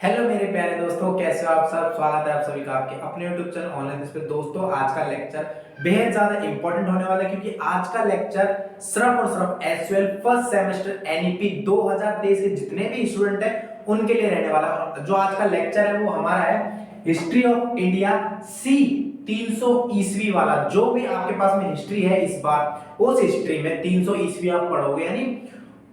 Hello मेरे प्यारे दोस्तों, कैसे हो आप सब। स्वागत है आप सभी का आपके अपने YouTube चैनल ऑनलाइन इस पे। दोस्तों आज का लेक्चर बेहद ज्यादा इंपॉर्टेंट होने वाला है क्योंकि आज का लेक्चर सिर्फ और सिर्फ एसयूएल फर्स्ट सेमेस्टर एनईपी 2023 के जितने भी स्टूडेंट हैं उनके लिए रहने वाला है। जो आज का लेक्चर है वो हमारा है हिस्ट्री ऑफ इंडिया सी 300 ईस्वी वाला। जो भी आपके पास में हिस्ट्री है इस बार उस हिस्ट्री में 300 ईस्वी आप पढ़ोगे, यानी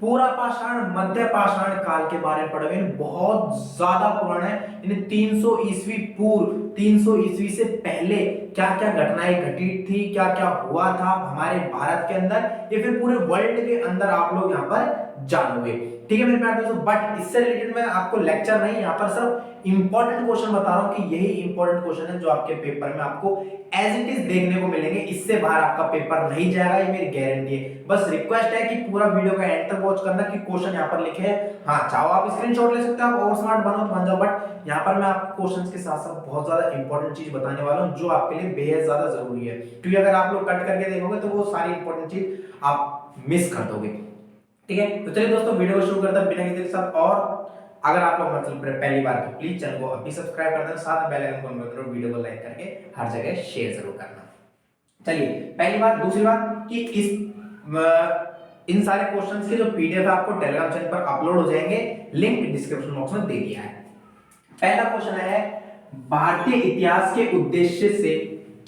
पूरा पाषाण मध्य पाषाण काल के बारे में पढ़ोगे। बहुत ज्यादा पुराना है, यानी 300 ईस्वी पूर्व, 300 ईस्वी से पहले क्या क्या घटनाएं घटित थी, क्या क्या हुआ था हमारे भारत के अंदर या फिर पूरे वर्ल्ड के अंदर, आप लोग यहाँ पर जानोगे। ठीक है मेरे प्यारे दोस्तों, बट इससे रिलेटेड मैं आपको लेक्चर नहीं, यहाँ पर सिर्फ इंपॉर्टेंट क्वेश्चन बता रहा हूँ कि यही इंपॉर्टेंट क्वेश्चन है जो आपके पेपर में आपको एज इट इज देखने को मिलेंगे। इससे बाहर आपका पेपर नहीं जाएगा, ये मेरी गारंटी है। बस रिक्वेस्ट है कि पूरा वीडियो का एंड तक वॉच करना कि क्वेश्चन यहाँ पर लिखे हैं। हाँ, चाहो आप स्क्रीनशॉट ले सकते हो, आप और स्मार्ट बनो तो बन जाओ, बट यहाँ पर मैं आपको क्वेश्चंस के साथ साथ बहुत ज्यादा इंपॉर्टेंट चीज बताने वाला हूँ जो आपके लिए बेहद ज्यादा जरूरी है। क्योंकि अगर आप लोग कट करके देखोगे तो वो सारी इंपॉर्टेंट चीज आप मिस कर दोगे। ठीक है, तो चलिए दोस्तों वीडियो को शुरू करते हैं बिना किसी के साथ। और अगर आप लोग मतलब पहली बार तो प्लीज चैनल को अभी सब्सक्राइब कर देना, साथ में बेल आइकन को ऑन कर दो, वीडियो को लाइक करके हर जगह शेयर जरूर करना। चलिए पहली बात। दूसरी बात कि इन सारे क्वेश्चंस के जो पीडीएफ है आपको टेलीग्राम चैनल पर अपलोड हो जाएंगे, लिंक डिस्क्रिप्शन बॉक्स में दे दिया है। पहला क्वेश्चन है, भारतीय इतिहास के उद्देश्य से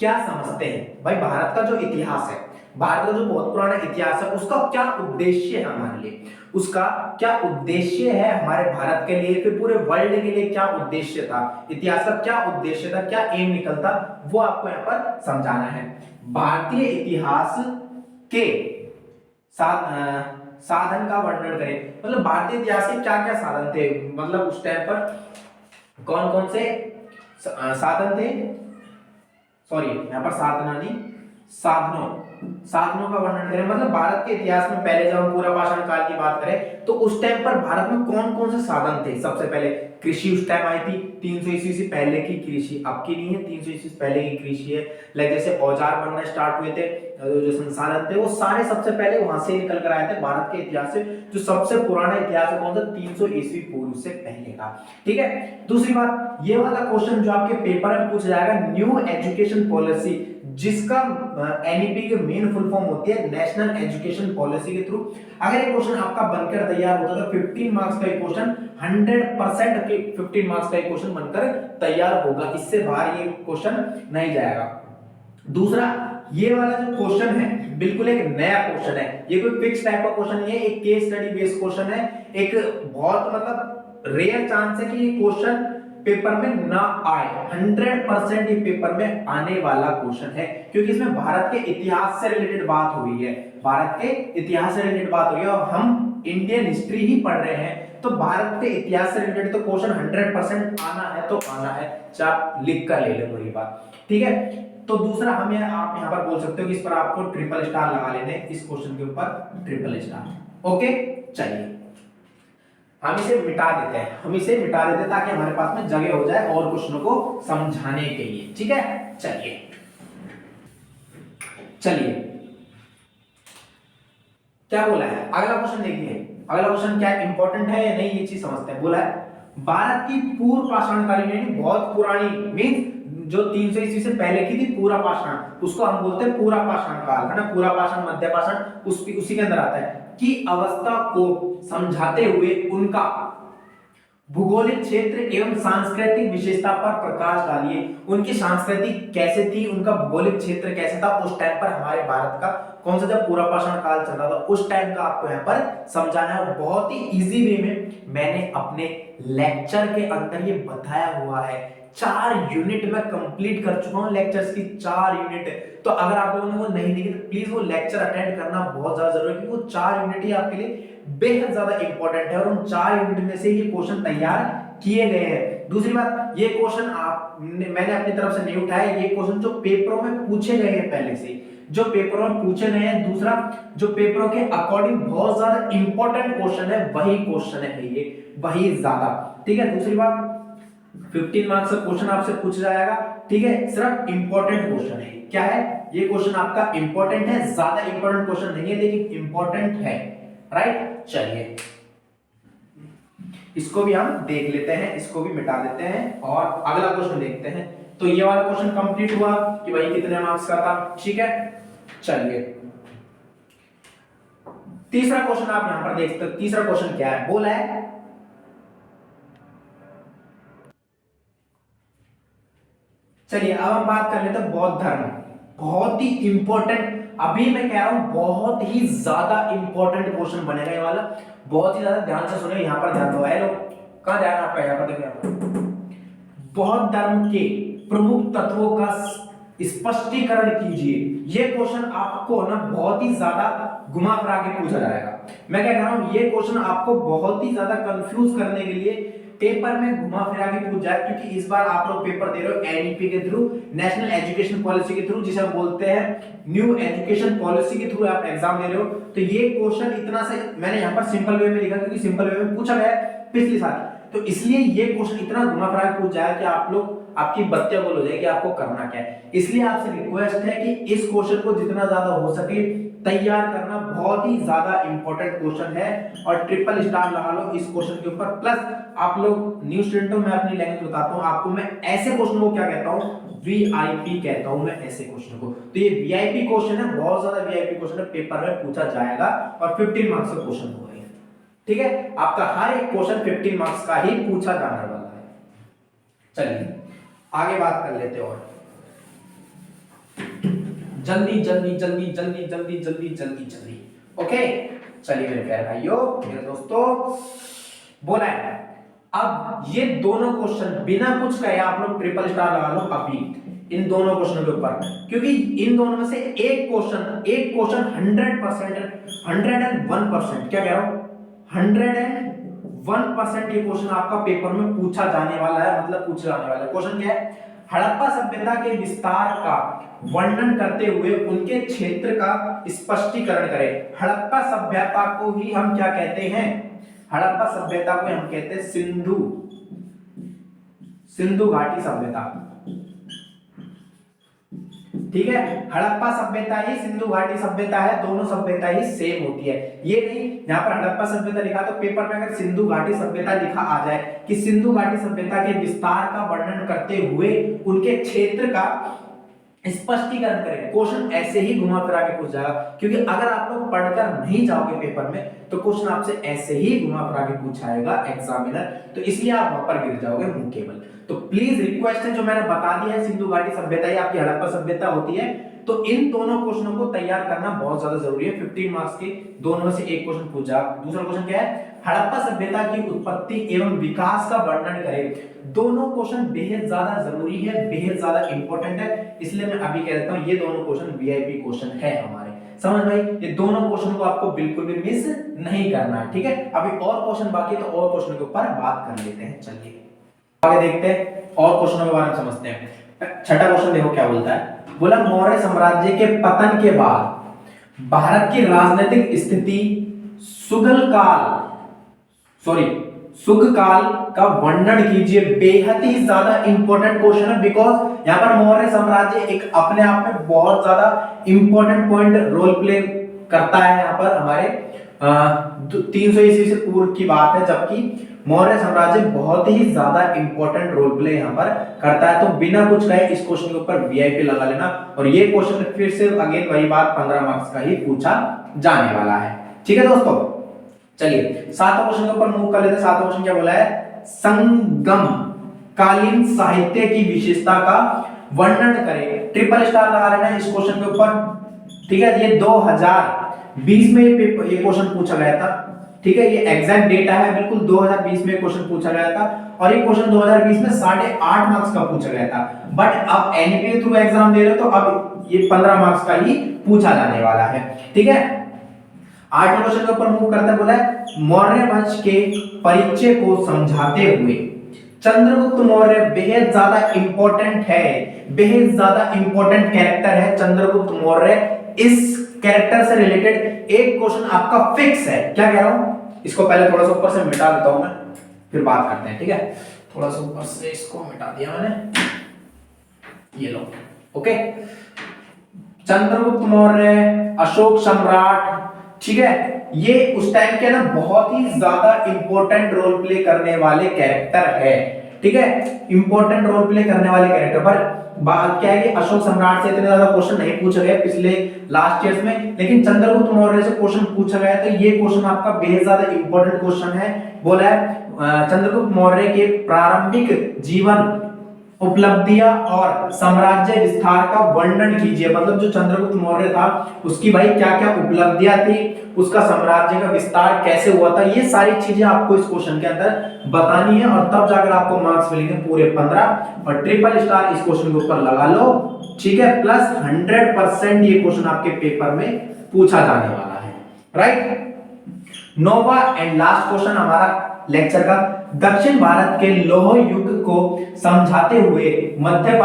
क्या समझते हैं। भाई भारत का जो इतिहास है, भारत का जो बहुत पुराना इतिहास है, उसका क्या उद्देश्य है हमारे लिए, उसका क्या उद्देश्य है हमारे भारत के लिए, फिर पूरे वर्ल्ड के लिए क्या उद्देश्य था, इतिहास का क्या उद्देश्य था, क्या एम निकलता, वो आपको यहाँ पर समझाना है। भारतीय इतिहास के साधन का वर्णन करें, मतलब भारतीय इतिहास के क्या क्या साधन थे, मतलब उस टाइम पर कौन कौन से साधन थे, सॉरी यहाँ पर साधनानी साधनों का वर्णन करें। मतलब भारत के इतिहास में पहले जब हम पूरा पाषाण काल की बात करें तो उस टाइम पर भारत में कौन कौन से साधन थे। सबसे पहले कृषि उस टाइम आई थी, 300 ईस्वी से पहले की कृषि, अब की नहीं है, 300 ईस्वी से पहले की कृषि है। लाइक जैसे औजार बनना स्टार्ट हुए थे, जो संसाधन थे वो सारे सबसे पहले वहां से निकल कर आए थे। भारत के इतिहास से जो सबसे पुराना इतिहास है कौन सा, 300 ईस्वी पूर्व से पहले का। ठीक है, दूसरी बात, ये वाला क्वेश्चन जो आपके पेपर में पूछा जाएगा, न्यू एजुकेशन पॉलिसी, जिसका एनईपी की मेन फुल फॉर्म होती है नेशनल एजुकेशन पॉलिसी के थ्रू। अगर ये क्वेश्चन आपका बनकर तैयार होता तो 15 मार्क्स का क्वेश्चन 100% के 15 मार्क्स का क्वेश्चन बनकर तैयार होगा, इससे बाहर ये क्वेश्चन नहीं जाएगा। दूसरा, ये वाला जो क्वेश्चन है बिल्कुल एक नया क्वेश्चन है, ये कोई फिक्स टाइप का क्वेश्चन नहीं है, एक केस स्टडी बेस्ड क्वेश्चन है। एक बहुत मतलब रेयर चांस है कि ये क्वेश्चन पेपर में ना आए, 100% ये पेपर में आने वाला क्वेश्चन है, क्योंकि इसमें भारत के इतिहास से रिलेटेड बात हुई है, भारत के इतिहास से रिलेटेड बात हुई है और हम इंडियन हिस्ट्री ही पढ़ रहे हैं, तो भारत के इतिहास से रिलेटेड तो क्वेश्चन 100% आना है तो आना है, चाहे लिख कर ले लो पूरी बात। ठीक है, तो दूसरा आप यहाँ पर बोल सकते हो कि इस पर आपको ट्रिपल स्टार लगा लेने, इस क्वेश्चन के ऊपर ट्रिपल स्टार। ओके, चलिए हम इसे मिटा देते हैं, ताकि हमारे पास में जगह हो जाए और क्वेश्चनों को समझाने के लिए। ठीक है, चलिए क्या बोला है, अगला क्वेश्चन देखिए। अगला क्वेश्चन क्या इंपॉर्टेंट है या नहीं ये चीज समझते हैं। बोला है भारत की पूर्व पाषाणकालीन, यानी बहुत पुरानी, मींस जो 300 ईस्वी से पहले की थी पूरा पाषाण, उसको हम बोलते हैं पूरा पाषाण काल, है ना। पूरा पाषाण, मध्य पाषाण उसी के अंदर आता है की अवस्था को समझाते हुए उनका भूगोलिक क्षेत्र एवं सांस्कृतिक विशेषता पर प्रकाश डालिए। उनकी संस्कृति कैसे थी, उनका भूगोलिक क्षेत्र कैसे था उस टाइम पर, हमारे भारत का कौन सा जब पूरा पाषाण काल चल रहा था उस टाइम का आपको यहाँ पर समझाना है। बहुत ही इजी वे में मैंने अपने लेक्चर के अंदर ये बताया हुआ है। 4 यूनिट में कंप्लीट कर चुका हूं लेक्चर्स की, 4 यूनिट। तो अगर आप लोगों ने वो नहीं देखी तो प्लीज वो लेक्चर अटेंड करना बहुत ज्यादा जरूरी है, क्योंकि वो 4 यूनिट ही आपके लिए बेहद ज्यादा इंपॉर्टेंट है और उन 4 यूनिट में से ये क्वेश्चन तैयार किए गए हैं। दूसरी बात, ये क्वेश्चन मैंने अपनी तरफ से नहीं उठाया, ये क्वेश्चन जो पेपरों में पूछे गए हैं पहले से, जो पेपरों में पूछे गए हैं। दूसरा, जो पेपरों के अकॉर्डिंग बहुत ज्यादा इंपॉर्टेंट क्वेश्चन है वही क्वेश्चन है ये, वही ज्यादा। ठीक है, दूसरी बात 15 मार्क्स का क्वेश्चन आपसे पूछ जाएगा। ठीक है, सिर्फ इंपॉर्टेंट क्वेश्चन है। क्या है ये क्वेश्चन आपका इंपॉर्टेंट है, ज्यादा इंपॉर्टेंट क्वेश्चन नहीं है लेकिन इंपॉर्टेंट है, राइट। चलिए इसको भी हम देख लेते हैं, इसको भी मिटा देते हैं और अगला क्वेश्चन देखते हैं। तो ये वाला क्वेश्चन कंप्लीट हुआ कि भाई कितने मार्क्स का था, ठीक है। चलिए तीसरा क्वेश्चन आप यहां पर देख सकते हो। तीसरा क्वेश्चन क्या है, बोला है चलिए अब हम बात कर लेते हैं बौद्ध धर्म। बहुत ही इंपॉर्टेंट, अभी मैं कह रहा हूं बहुत ही ज्यादा इंपॉर्टेंट क्वेश्चन बनेगा ये वाला, बहुत ही ज्यादा ध्यान से सुनिए। यहां पर ध्यान दो है लोग, कहां ध्यान आपका, यहां पर देखिए। बौद्ध धर्म के प्रमुख तत्वों का स्पष्टीकरण कीजिए। ये क्वेश्चन आपको ना बहुत ही ज्यादा घुमा फिरा के पूछा जाएगा। मैं क्या कह रहा हूं, ये क्वेश्चन आपको बहुत ही ज्यादा कंफ्यूज करने के लिए पेपर में घुमा फिरा के पूछ जाए, क्योंकि इस बार आप लोग पेपर दे रहे हो एनईपी के थ्रू, नेशनल एजुकेशन पॉलिसी के थ्रू, जिसे हम बोलते हैं न्यू एजुकेशन पॉलिसी के थ्रू आप एग्जाम दे रहे हो। तो ये क्वेश्चन इतना से मैंने यहाँ पर सिंपल वे में लिखा क्योंकि सिंपल वे में पूछा गया पिछले साल, तो इसलिए ये क्वेश्चन इतना घुमा फिरा के पूछ जाए कि आप लोग आपकी बत्तियां गोल हो जाए कि आपको करना क्या है। इसलिए आपसे रिक्वेस्ट है कि इस क्वेश्चन को जितना ज्यादा हो सके तैयार करना, बहुत ही ज्यादा इंपॉर्टेंट क्वेश्चन है और ट्रिपल स्टार लगा लो इस क्वेश्चन के ऊपर। प्लस आप लोग न्यू स्टूडेंट हो, मैं अपनी लैंग्वेज बताता हूं आपको, मैं ऐसे क्वेश्चन को क्या कहता हूं, वीआईपी कहता हूं मैं ऐसे क्वेश्चन को। तो ये वीआईपी क्वेश्चन है, बहुत ज्यादा वीआईपी क्वेश्चन है, पेपर में पूछा जाएगा और 15 मार्क्स का क्वेश्चन होगा। ठीक है, आपका हर एक क्वेश्चन 15 मार्क्स का ही पूछा जाने वाला है। चलिए आगे बात कर लेते हैं और जल्दी जल्दी जल्दी जल्दी जल्दी जल्दी जल्दी जल्दी ओके। चलिए मेरे प्यारे भाइयों, मेरे दोस्तों, बोला है अब ये दोनों क्वेश्चन बिना कुछ कहे आप लोग ट्रिपल स्टार लगा लो अभी इन दोनों क्वेश्चनों के ऊपर, क्योंकि इन दोनों में से एक क्वेश्चन 100%, 101%, क्या कह रहा हूं, 101% ये क्वेश्चन आपका पेपर में पूछा जाने वाला है, मतलब पूछा जाने वाला है। क्वेश्चन क्या है, हड़प्पा सभ्यता के विस्तार का वर्णन करते हुए उनके क्षेत्र का स्पष्टीकरण करें। हड़प्पा सभ्यता को ही हम क्या कहते हैं, हड़प्पा सभ्यता को हम कहते हैं सिंधु घाटी सभ्यता। ठीक है, हड़प्पा सभ्यता ही सिंधु घाटी सभ्यता है, दोनों सभ्यता ही सेम होती है। ये नहीं यहाँ पर हड़प्पा सभ्यता लिखा तो पेपर में अगर सिंधु घाटी सभ्यता लिखा आ जाए कि सिंधु घाटी सभ्यता के विस्तार का वर्णन करते हुए उनके क्षेत्र का स्पष्टीकरण करें, क्वेश्चन ऐसे ही घुमा फिरा के पूछ जाएगा। क्योंकि अगर आप लोग पढ़कर नहीं जाओगे पेपर में तो क्वेश्चन आपसे ऐसे ही घुमा फिरा के पूछाएगा एग्जामिनर, तो इसलिए आप वहां पर गिर जाओगे मुंह केवल। तो प्लीज रिक्वेस्ट है, जो मैंने बता दिया है सिंधु घाटी सभ्यता ही आपकी हड़प्पा सभ्यता होती है, तो इन दोनों क्वेश्चनों को तैयार करना बहुत ज्यादा जरूरी है। 15 मार्क्स के दोनों में से एक क्वेश्चन पूछा। दूसरा क्वेश्चन क्या है, हड़प्पा सभ्यता की उत्पत्ति एवं विकास का वर्णन करें। दोनों क्वेश्चन बेहद ज्यादा जरूरी है, बेहद ज्यादा इंपॉर्टेंट है, इसलिए मैं अभी कह देता हूं ये दोनों क्वेश्चन वीआईपी क्वेश्चन है हमारे। समझ भाई, ये दोनों क्वेश्चन को आपको बिल्कुल भी मिस नहीं करना है। ठीक है, अभी और क्वेश्चन बाकी है तो और क्वेश्चन के ऊपर बात कर लेते हैं। चलिए आगे देखते हैं और क्वेश्चनों के बारे में समझते हैं। छठा क्वेश्चन देखो क्या बोलता है, बोला मौर्य साम्राज्य के पतन के बाद भारत की राजनीतिक स्थिति सुग काल का वर्णन कीजिए। बेहद ही ज्यादा इंपॉर्टेंट क्वेश्चन है, बिकॉज यहाँ पर मौर्य साम्राज्य एक अपने आप में बहुत ज्यादा इंपॉर्टेंट पॉइंट रोल प्ले करता है। यहाँ पर हमारे 300 ईस्वी से पूर्व की बात है, जबकि मौर्य साम्राज्य बहुत ही ज्यादा इंपॉर्टेंट रोल प्ले यहाँ पर करता है। तो बिना कुछ कहे इस क्वेश्चन के ऊपर वीआईपी लगा लेना, और ये क्वेश्चन फिर से अगेन वही बात 15 मार्क्स का ही पूछा जाने वाला है। ठीक है दोस्तों, चलिए सातवें क्वेश्चन के ऊपर मूव कर लेते हैं। सातवां क्वेश्चन क्या बोला है, संगम कालीन साहित्य की विशेषता का वर्णन करें। ट्रिपल स्टार लगा लेना है इस क्वेश्चन के ऊपर। ठीक है, ये 2020 में ये क्वेश्चन पूछा गया था। ठीक है, ये एग्जैक्ट डेटा है, बिल्कुल 2020 में क्वेश्चन पूछा गया था, और ये क्वेश्चन 2020 में 8.5 मार्क्स का पूछा गया था। बट अब एनईपी के थ्रू एग्जाम दे रहे हो तो अब ये 15 मार्क्स का ही पूछा जाने वाला है। ठीक है, 8वें क्वेश्चन के ऊपर मूव करते हैं। बोला है मौर्य वंश के परिचय को समझाते हुए चंद्रगुप्त मौर्य बेहद ज्यादा इंपॉर्टेंट है, बेहद ज्यादा इंपॉर्टेंट कैरेक्टर है चंद्रगुप्त मौर्य। इस कैरेक्टर से रिलेटेड एक क्वेश्चन आपका फिक्स है। क्या कह रहा हूं, इसको पहले थोड़ा सा ऊपर से मिटा देता हूं मैं, फिर बात करते हैं। ठीक है, थोड़ा सा ऊपर से इसको मिटा दिया मैंने, ये लो। ओके, चंद्रगुप्त मौर्य अशोक सम्राट ठीक है, ये उस टाइम के ना बहुत ही ज्यादा इंपॉर्टेंट रोल प्ले करने वाले कैरेक्टर है, ठीक है, इंपॉर्टेंट रोल प्ले करने वाले कैरेक्टर। पर बात क्या है कि अशोक सम्राट से इतने ज्यादा क्वेश्चन नहीं पूछे गए पिछले लास्ट ईयर्स में, लेकिन चंद्रगुप्त मौर्य से क्वेश्चन पूछा गया, तो ये क्वेश्चन आपका बेहद ज्यादा इंपॉर्टेंट क्वेश्चन है। बोला है चंद्रगुप्त मौर्य के प्रारंभिक जीवन, उपलब्धियां और साम्राज्य विस्तार का वर्णन कीजिए। मतलब जो चंद्रगुप्त मौर्य था उसकी भाई क्या क्या उपलब्धियां थी, उसका साम्राज्य का विस्तार कैसे हुआ था, ये सारी चीजें आपको इस क्वेश्चन के अंदर बतानी है, और तब जाकर आपको मार्क्स मिलेंगे पूरे 15, और ट्रिपल स्टार इस क्वेश्चन के ऊपर लगा लो, ठीक है, प्लस 100% ये क्वेश्चन आपके पेपर में पूछा जाने वाला है, राइट। नौवा एंड लास्ट क्वेश्चन हमारा लेक्चर का, दक्षिण भारत के लौह युग को समझाते हुए मध्य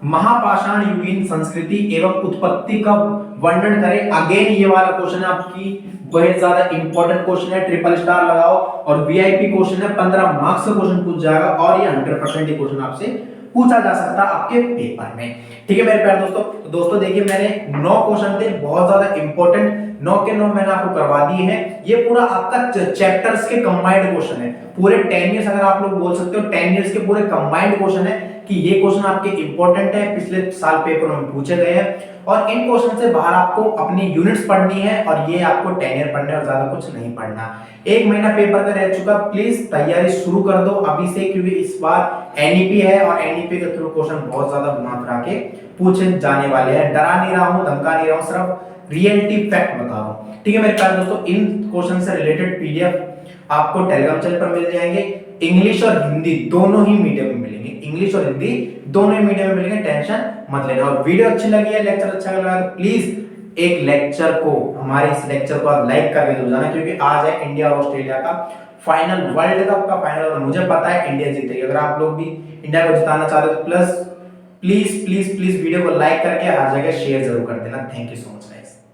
महापाषाण युगीन संस्कृति एवं उत्पत्ति का वर्णन करें। अगेन ये वाला क्वेश्चन है आपकी बहुत ज्यादा इंपॉर्टेंट क्वेश्चन है, ट्रिपल स्टार लगाओ, और वीआईपी क्वेश्चन है, 15 मार्क्स का क्वेश्चन पूछ जाएगा, और ये 100% ये क्वेश्चन आपसे पूछा जा सकता है आपके पेपर में, ठीक है मेरे प्यारे दोस्तों। तो दोस्तों देखिए मैंने 9 क्वेश्चन थे बहुत ज्यादा इंपॉर्टेंट, 9 के 9 मैंने आपको करवा दिए हैं। ये पूरा आपका चैप्टर्स के कंबाइंड क्वेश्चन है, पूरे 10 इयर्स अगर आप लोग बोल सकते हो 10 इयर्स के पूरे कंबाइंड क्वेश्चन है, कि ये क्वेश्चन आपके इंपॉर्टेंट है, पिछले साल पेपर में पूछे गए हैं, और इन क्वेश्चन से बाहर आपको अपनी यूनिट्स पढ़नी है, और ये आपको 10 ईयर पढ़ना है और ज्यादा कुछ नहीं पढ़ना। 1 महीना पेपर का रह चुका, प्लीज तैयारी शुरू कर दो अभी से, क्योंकि इस बार एनईपी है, और एनईपी के थ्रू क्वेश्चन बहुत ज्यादा घुमा के पूछे जाने वाले हैं। डरा नहीं रहा हूं, धमका नहीं रहा हूं, सिर्फ रियलिटी फैक्ट बता रहा हूं, ठीक है मेरे प्यारे दोस्तों। इन क्वेश्चन से रिलेटेड पीडीएफ आपको टेलीग्राम चैनल पर मिल जाएंगे, इंग्लिश और हिंदी दोनों ही मीडियम में मिलेंगे, इंग्लिश और हिंदी दोनों ही मीडियम में मिलेंगे, टेंशन मत लेना। और वीडियो अच्छी लगी है, लेक्चर अच्छा लगा तो प्लीज एक लेक्चर को, हमारे इस लेक्चर को आप लाइक करके दो जाना, क्योंकि आज है इंडिया और ऑस्ट्रेलिया का फाइनल, वर्ल्ड कप का फाइनल, और मुझे पता है इंडिया जीतेगी। अगर आप लोग भी इंडिया को जिताना चाहते हो तो please please please please video को लाइक करके हर जगह शेयर जरूर कर देना। Thank you so much.